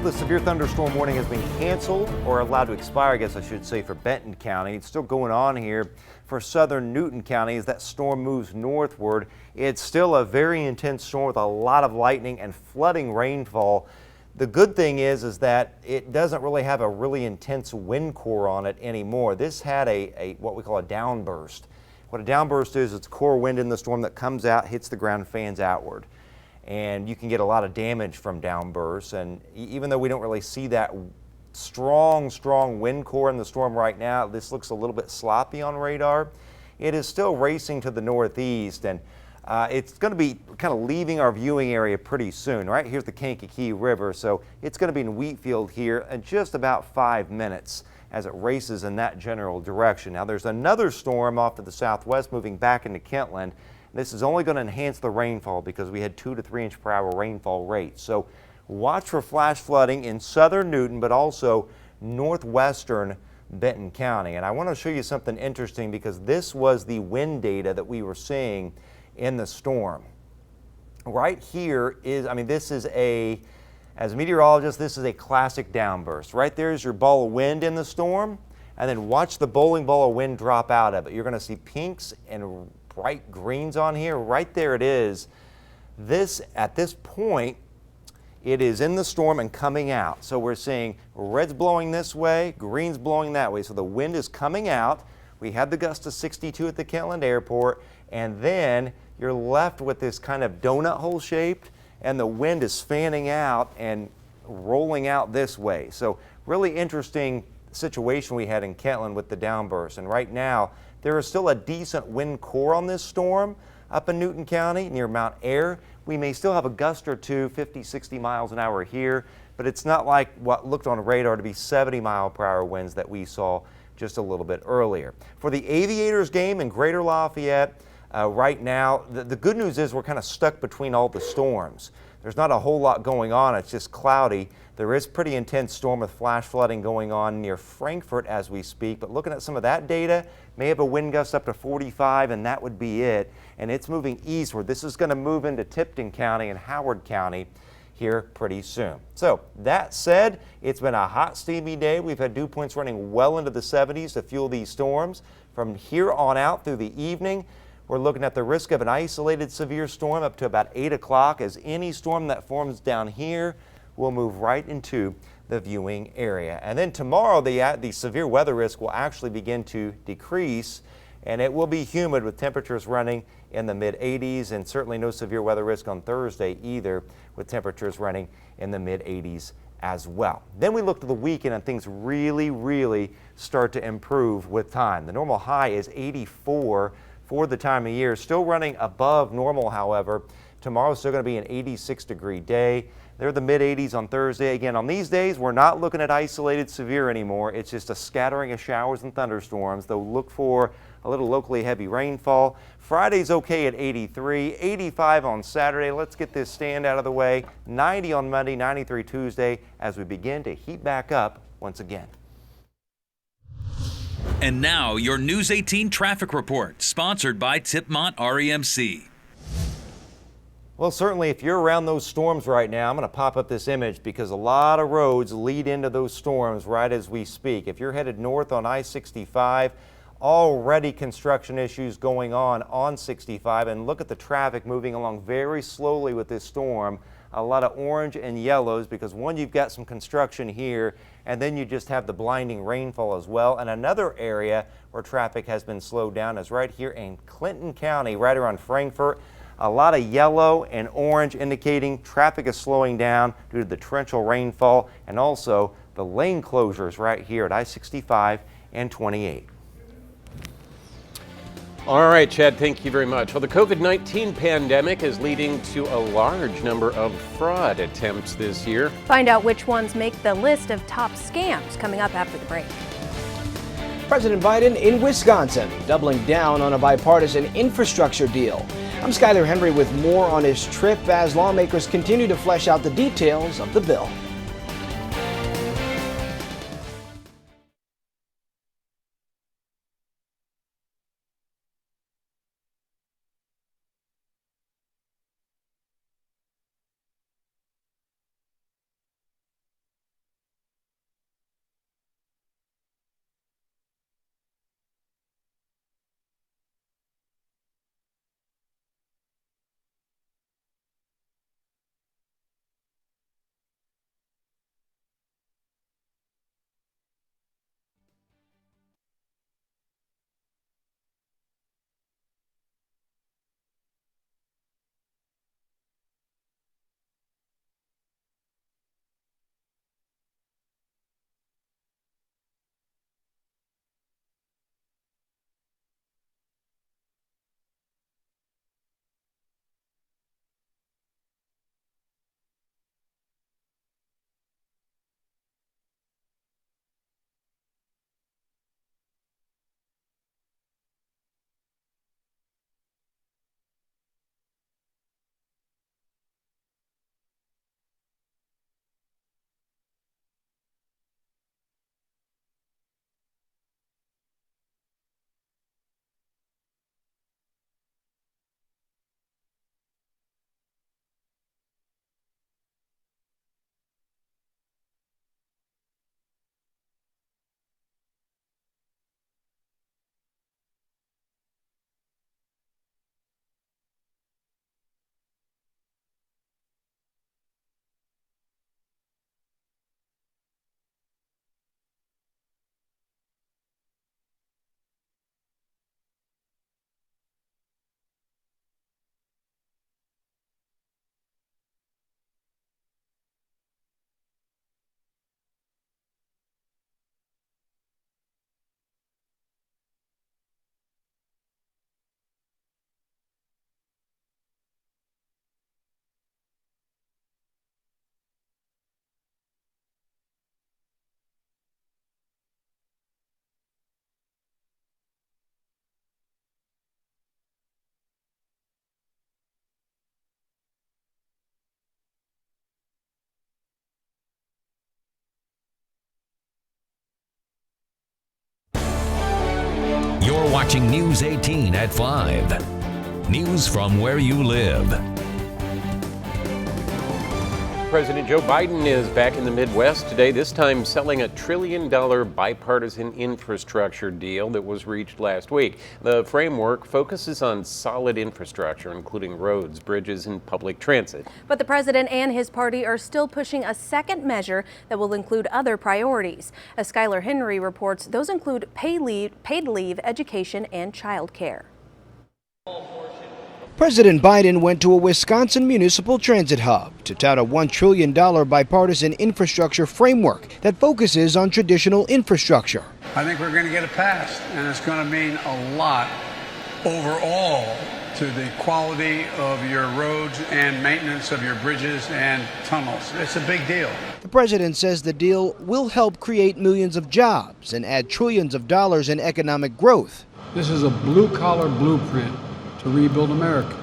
the severe thunderstorm warning has been canceled or allowed to expire, I guess I should say, for Benton County. It's still going on here for southern Newton County as that storm moves northward. It's still a very intense storm with a lot of lightning and flooding rainfall. The good thing is that it doesn't really have a really intense wind core on it anymore. This had a what we call a downburst. What a downburst is, it's core wind in the storm that comes out, hits the ground, fans outward. And you can get a lot of damage from downbursts. And even though we don't really see that strong wind core in the storm right now, this looks a little bit sloppy on radar. It is still racing to the northeast, and it's going to be kind of leaving our viewing area pretty soon. Right here's the Kankakee River, so it's going to be in Wheatfield here in just about 5 minutes as it races in that general direction. Now there's another storm off to the southwest moving back into Kentland. This is only going to enhance the rainfall because we had 2 to 3 inch per hour rainfall rates. So watch for flash flooding in southern Newton, but also northwestern Benton County. And I want to show you something interesting because this was the wind data that we were seeing in the storm. Right here is, this is as a meteorologist, this is a classic downburst. Right there is your ball of wind in the storm, and then watch the bowling ball of wind drop out of it. You're going to see pinks and bright greens on here. Right there it is. At this point, it is in the storm and coming out. So we're seeing reds blowing this way, greens blowing that way. So the wind is coming out. We had the gust of 62 at the Kentland Airport, and then you're left with this kind of donut hole shaped, and the wind is fanning out and rolling out this way. So really interesting situation we had in Kentland with the downburst. And right now, there is still a decent wind core on this storm up in Newton County near Mount Ayr. We may still have a gust or two, 50, 60 miles an hour here, but it's not like what looked on radar to be 70 mile per hour winds that we saw just a little bit earlier. For the Aviators game in Greater Lafayette, right now, the good news is we're kind of stuck between all the storms. There's not a whole lot going on. It's just cloudy. There is pretty intense storm with flash flooding going on near Frankfort as we speak, but looking at some of that data, may have a wind gust up to 45, and that would be it. And it's moving eastward. This is going to move into Tipton County and Howard County here pretty soon. So that said, it's been a hot, steamy day. We've had dew points running well into the 70s to fuel these storms. From here on out through the evening, we're looking at the risk of an isolated severe storm up to about 8 o'clock, as any storm that forms down here will move right into the viewing area. And then tomorrow, the severe weather risk will actually begin to decrease, and it will be humid with temperatures running in the mid-80s, and certainly no severe weather risk on Thursday either, with temperatures running in the mid-80s as well. Then we look to the weekend and things really start to improve with time. The normal high is 84 for the time of year, still running above normal. However, tomorrow's still going to be an 86-degree day. They're the mid-80s on Thursday. Again, on these days, we're not looking at isolated severe anymore. It's just a scattering of showers and thunderstorms. They'll look for a little locally heavy rainfall. Friday's okay at 83, 85 on Saturday. Let's get this stand out of the way. 90 on Monday, 93 Tuesday, as we begin to heat back up once again. And now your News 18 traffic report, sponsored by Tipmont REMC. Well, certainly if you're around those storms right now, I'm going to pop up this image because a lot of roads lead into those storms right as we speak. If you're headed north on I-65, already construction issues going on 65, and look at the traffic moving along very slowly with this storm. A lot of orange and yellows because one, you've got some construction here, and then you just have the blinding rainfall as well. And another area where traffic has been slowed down is right here in Clinton County, right around Frankfort. A lot of yellow and orange indicating traffic is slowing down due to the torrential rainfall, and also the lane closures right here at I-65 and 28. All right, Chad, thank you very much. Well, the COVID-19 pandemic is leading to a large number of fraud attempts this year. Find out which ones make the list of top scams coming up after the break. President Biden in Wisconsin, doubling down on a bipartisan infrastructure deal. I'm Skyler Henry with more on his trip as lawmakers continue to flesh out the details of the bill. watching News 18 at 5. News from where you live. President Joe Biden is back in the Midwest today, this time selling a $1 trillion bipartisan infrastructure deal that was reached last week. The framework focuses on solid infrastructure, including roads, bridges, and public transit. But the president and his party are still pushing a second measure that will include other priorities. As Skylar Henry reports, those include paid leave, education, and child care. President Biden went to a Wisconsin municipal transit hub to tout a $1 trillion bipartisan infrastructure framework that focuses on traditional infrastructure. I think we're going to get it passed, and it's going to mean a lot overall to the quality of your roads and maintenance of your bridges and tunnels. It's a big deal. The president says the deal will help create millions of jobs and add trillions of dollars in economic growth. This is a blue-collar blueprint to rebuild America.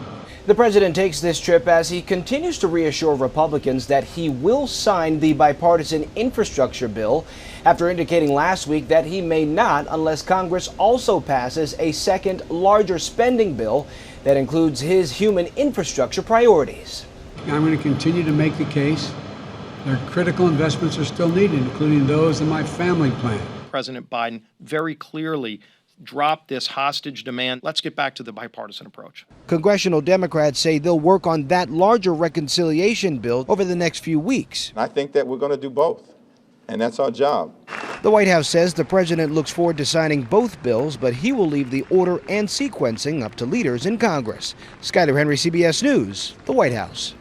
The president takes this trip as he continues to reassure Republicans that he will sign the bipartisan infrastructure bill after indicating last week that he may not unless Congress also passes a second, larger spending bill that includes his human infrastructure priorities. I'm going to continue to make the case that critical investments are still needed, including those in my family plan. President Biden very clearly drop this hostage demand. Let's get back to the bipartisan approach. Congressional Democrats say they'll work on that larger reconciliation bill over the next few weeks. I think that we're going to do both, and that's our job. The White House says the president looks forward to signing both bills, but he will leave the order and sequencing up to leaders in Congress. Skylar Henry, CBS News, the White House.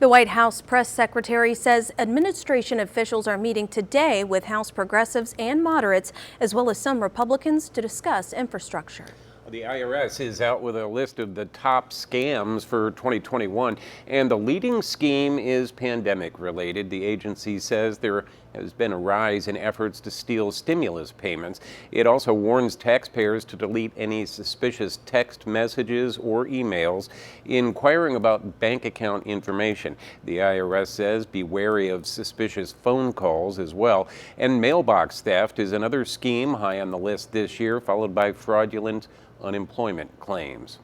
The White House press secretary says administration officials are meeting today with House progressives and moderates, as well as some Republicans, to discuss infrastructure. The IRS is out with a list of the top scams for 2021, and the leading scheme is pandemic related. The agency says there has been a rise in efforts to steal stimulus payments. It also warns taxpayers to delete any suspicious text messages or emails inquiring about bank account information. The IRS says be wary of suspicious phone calls as well. And mailbox theft is another scheme high on the list this year, followed by fraudulent unemployment claims.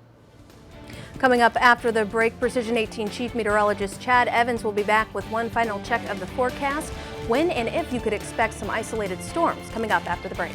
Coming up after the break, Precision 18 Chief Meteorologist Chad Evans will be back with one final check of the forecast. When and if you could expect some isolated storms, coming up after the break.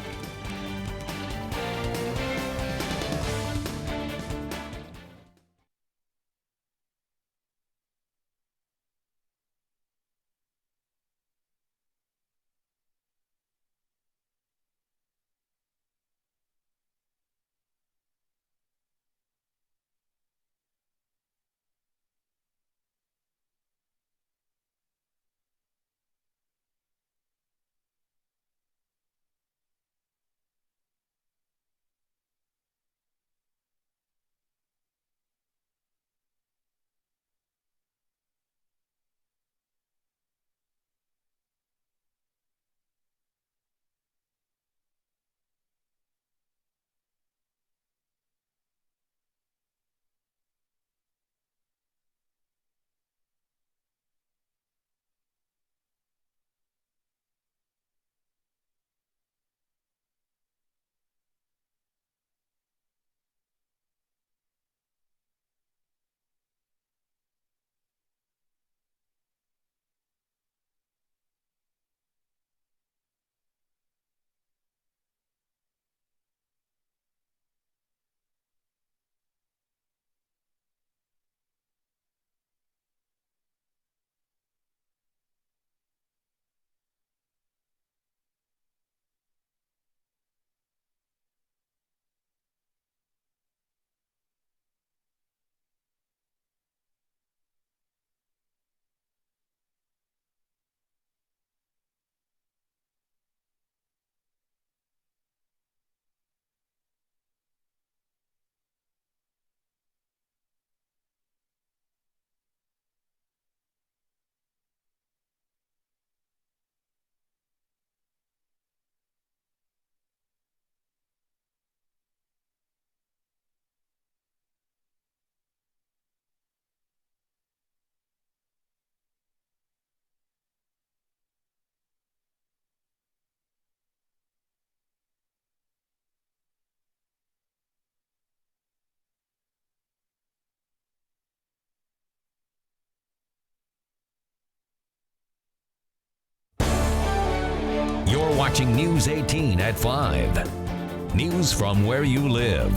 watching News 18 at 5. News from where you live.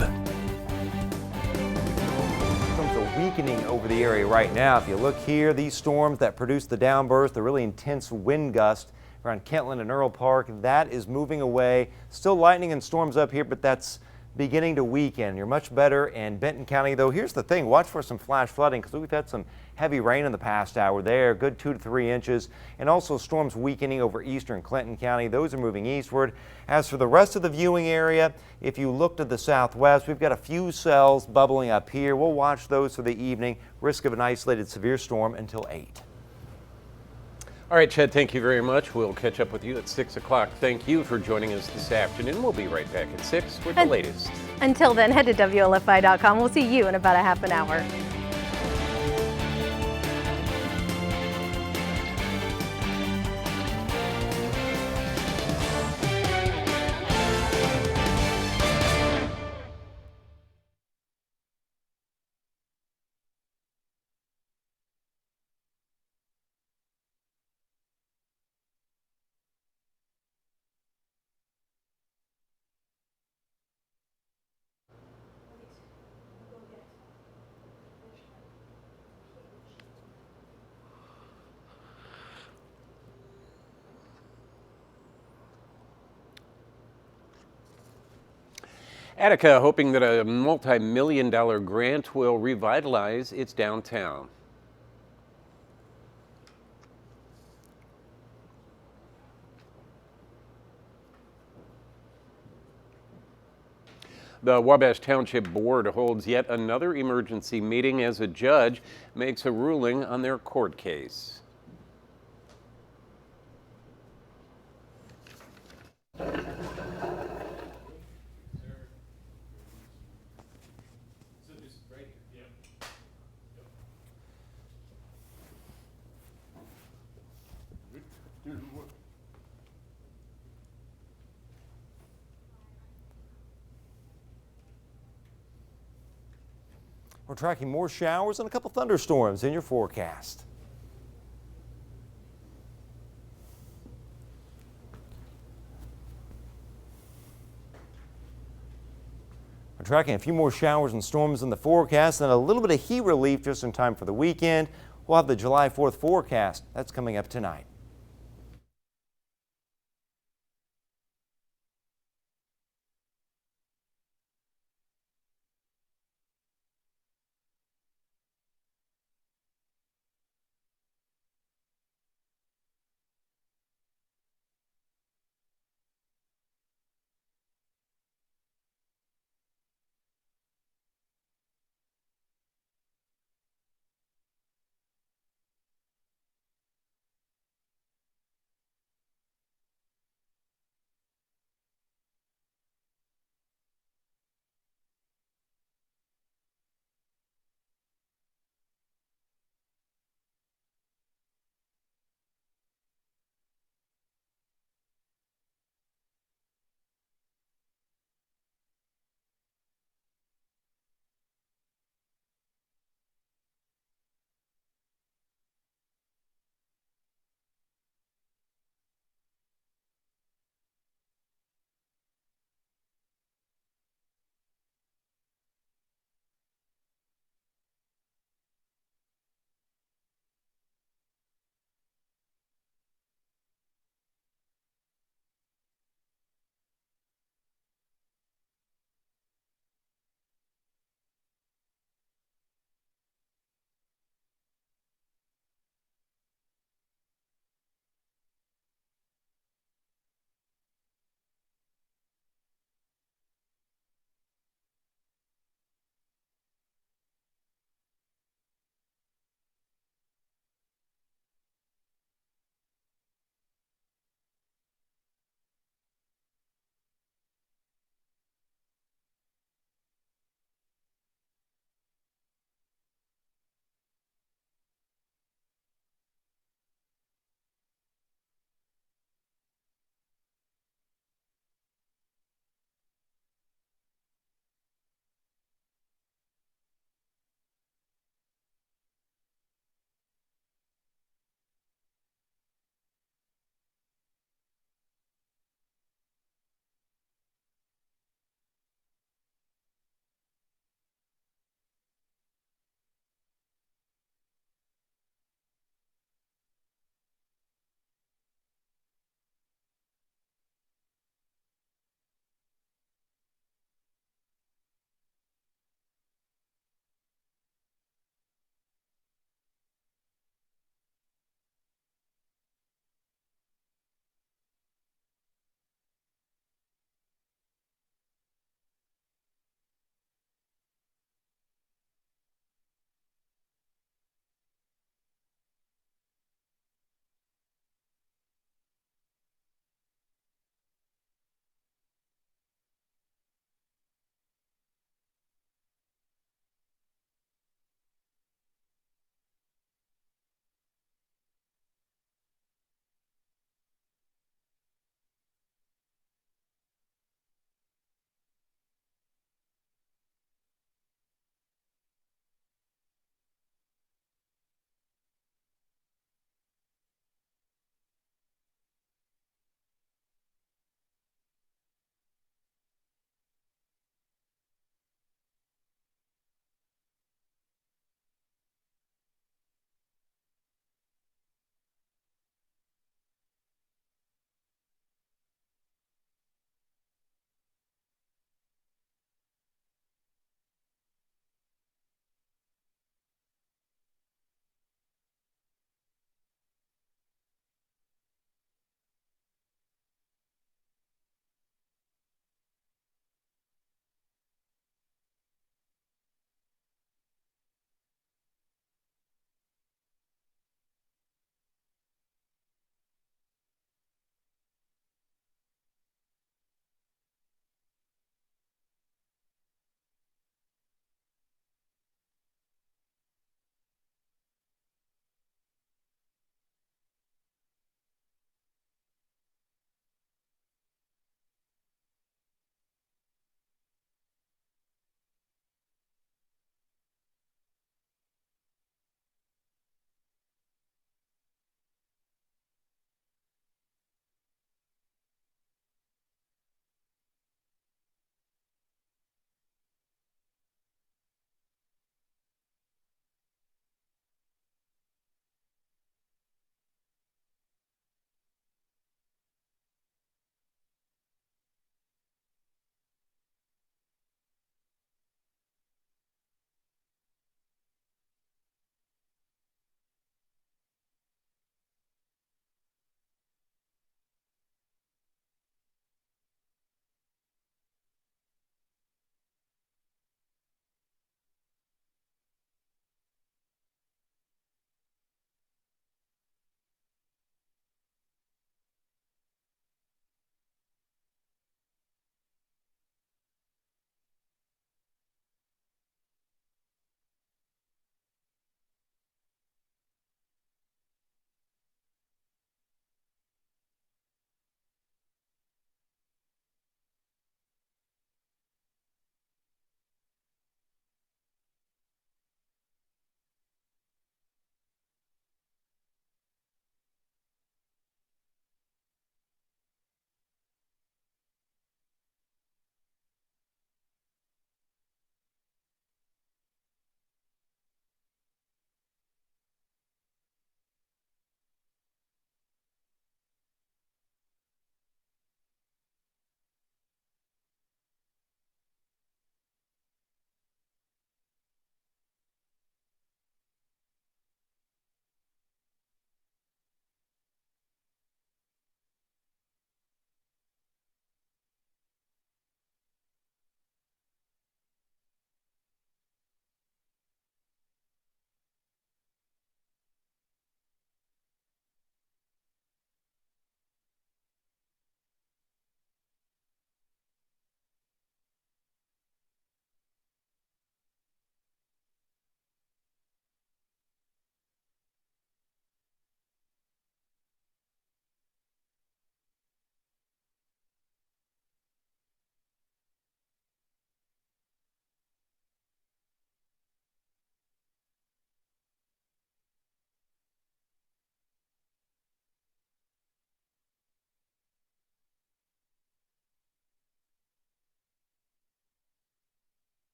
Storms are weakening over the area right now. If you look here, these storms that produce the downburst, the really intense wind gust around Kentland and Earl Park, that is moving away. Still lightning and storms up here, but that's beginning to weaken. You're much better in Benton County, though. Here's the thing, watch for some flash flooding because we've had some heavy rain in the past hour there, good 2 to 3 inches, and also storms weakening over eastern Clinton County. Those are moving eastward. As for the rest of the viewing area, if you look to the southwest, we've got a few cells bubbling up here. We'll watch those for the evening. Risk of an isolated severe storm until 8. All right, Chad, thank you very much. We'll catch up with you at 6 o'clock. Thank you for joining us this afternoon. We'll be right back at 6 with the latest. Until then, head to WLFI.com. We'll see you in about a half an hour. Attica hoping that a multi-million-dollar grant will revitalize its downtown. The Wabash Township Board holds yet another emergency meeting as a judge makes a ruling on their court case. We're tracking more showers and a couple thunderstorms in your forecast. We're tracking a few more showers and storms in the forecast and a little bit of heat relief just in time for the weekend. We'll have the July 4th forecast. That's coming up tonight.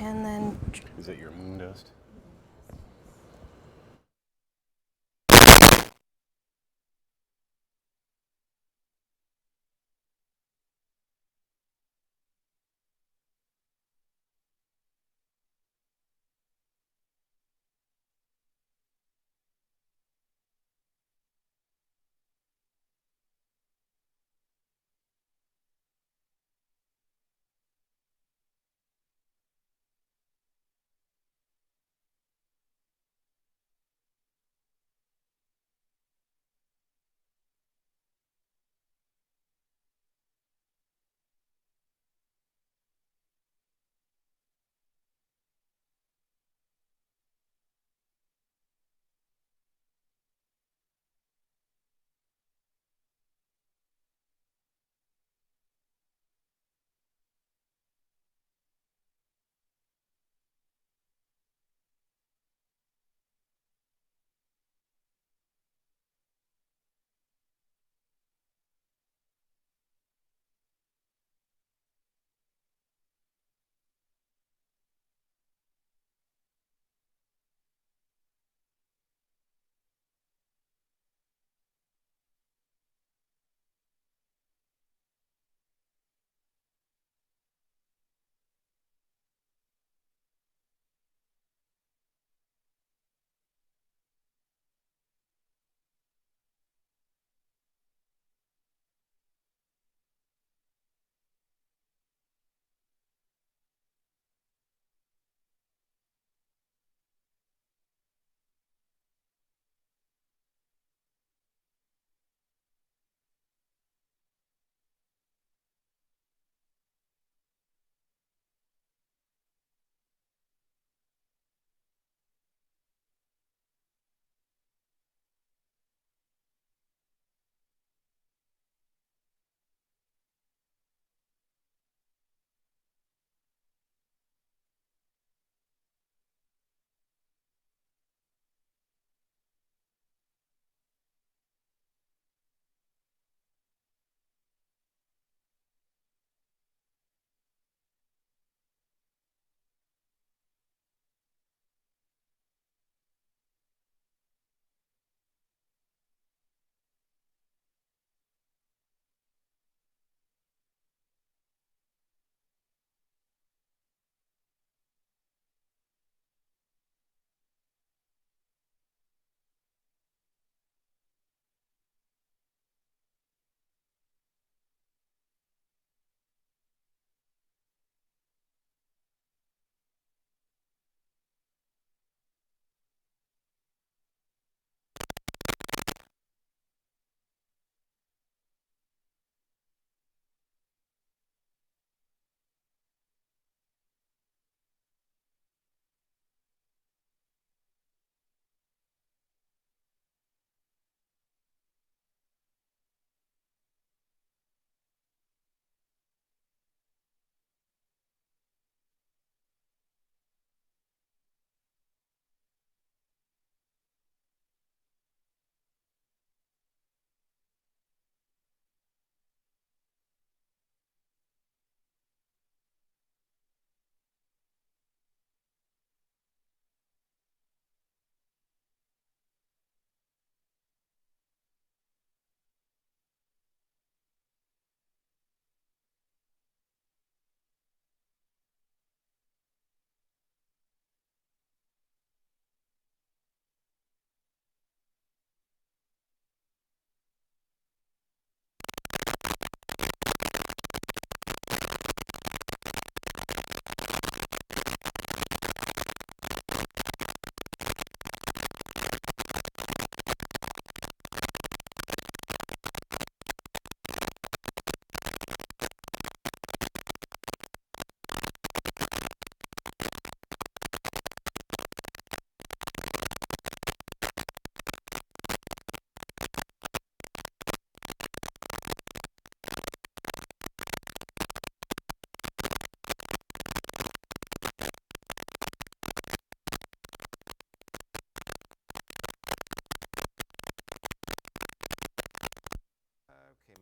And then Is it your moon dust?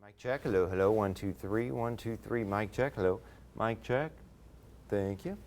Mic check. Hello, hello. 1, 2, 3. 1, 2, 3. Mic check. Hello. Mic check. Thank you.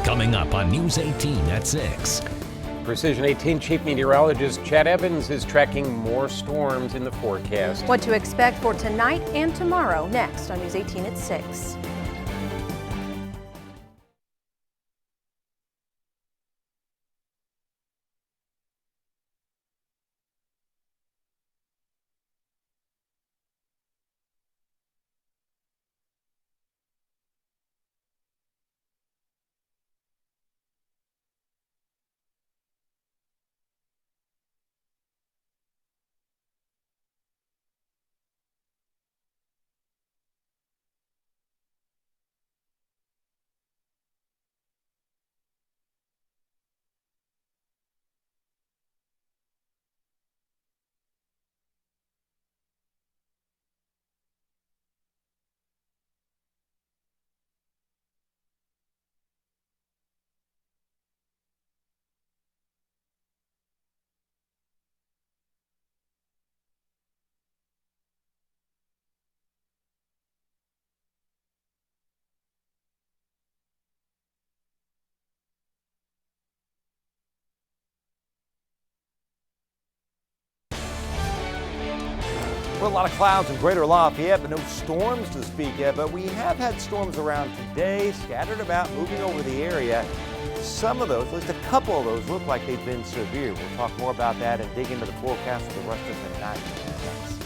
Coming up on News 18 at 6. Precision 18 Chief Meteorologist Chad Evans is tracking more storms in the forecast. What to expect for tonight and tomorrow next on News 18 at 6. Well, a lot of clouds in Greater Lafayette, but no storms to speak of. But we have had storms around today, scattered about, moving over the area. Some of those, at least a couple of those, look like they've been severe. We'll talk more about that and dig into the forecast for the rest of the night. Thanks.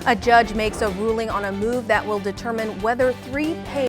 A judge makes a ruling on a move that will determine whether 3 paid